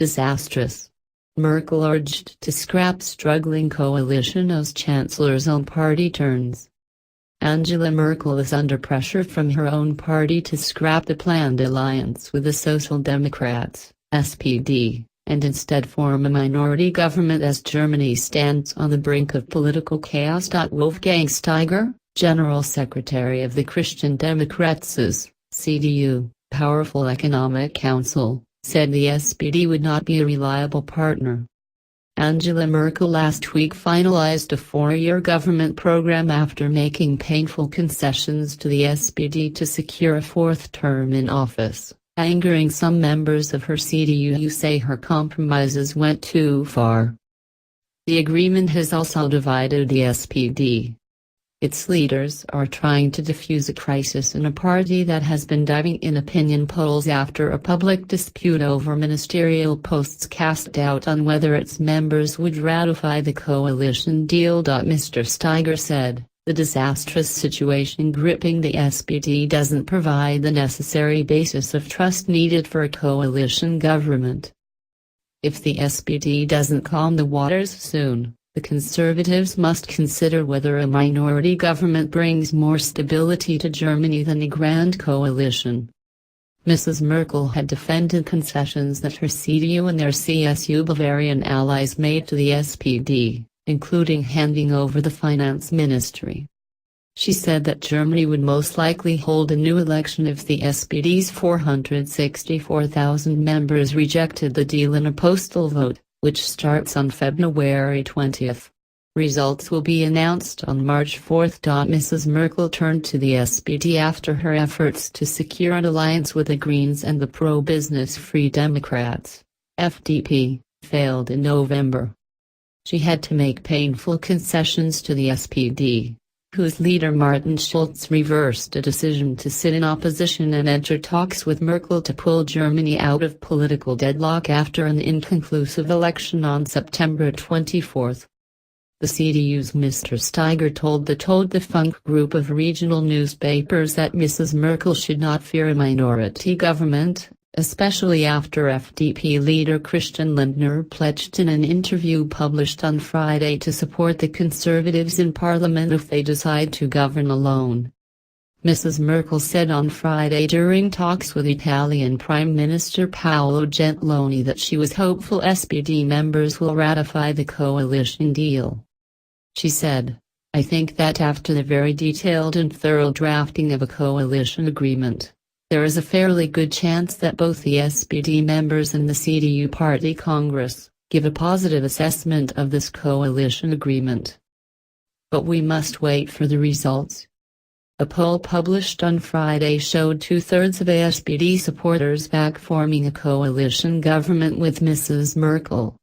Disastrous. Merkel urged to scrap struggling coalition as Chancellor's own party turns. Angela Merkel is under pressure from her own party to scrap the planned alliance with the Social Democrats, SPD, and instead form a minority government as Germany stands on the brink of political chaos. Wolfgang Steiger, General Secretary of the Christian Democrats' CDU, Powerful Economic Council, said the SPD would not be a reliable partner. Angela Merkel last week finalized a 4-year government program after making painful concessions to the SPD to secure a 4th term in office, angering some members of her CDU who say her compromises went too far. The agreement has also divided the SPD. Its leaders are trying to defuse a crisis in a party that has been diving in opinion polls after a public dispute over ministerial posts cast doubt on whether its members would ratify the coalition deal. Mr. Steiger said, the disastrous situation gripping the SPD doesn't provide the necessary basis of trust needed for a coalition government. If the SPD doesn't calm the waters soon, the Conservatives must consider whether a minority government brings more stability to Germany than a grand coalition. Mrs. Merkel had defended concessions that her CDU and their CSU Bavarian allies made to the SPD, including handing over the finance ministry. She said that Germany would most likely hold a new election if the SPD's 464,000 members rejected the deal in a postal vote, which starts on February 20. Results will be announced on March 4. Mrs. Merkel turned to the SPD after her efforts to secure an alliance with the Greens and the pro-business Free Democrats, FDP, failed in November. She had to make painful concessions to the SPD, whose leader Martin Schulz reversed a decision to sit in opposition and enter talks with Merkel to pull Germany out of political deadlock after an inconclusive election on September 24. The CDU's Mr. Steiger told the Funk group of regional newspapers that Mrs. Merkel should not fear a minority government, especially after FDP leader Christian Lindner pledged in an interview published on Friday to support the Conservatives in Parliament if they decide to govern alone. Mrs. Merkel said on Friday during talks with Italian Prime Minister Paolo Gentiloni that she was hopeful SPD members will ratify the coalition deal. She said, "I think that after the very detailed and thorough drafting of a coalition agreement, there is a fairly good chance that both the SPD members and the CDU Party Congress give a positive assessment of this coalition agreement. But we must wait for the results." A poll published on Friday showed 2/3 of SPD supporters back forming a coalition government with Mrs. Merkel.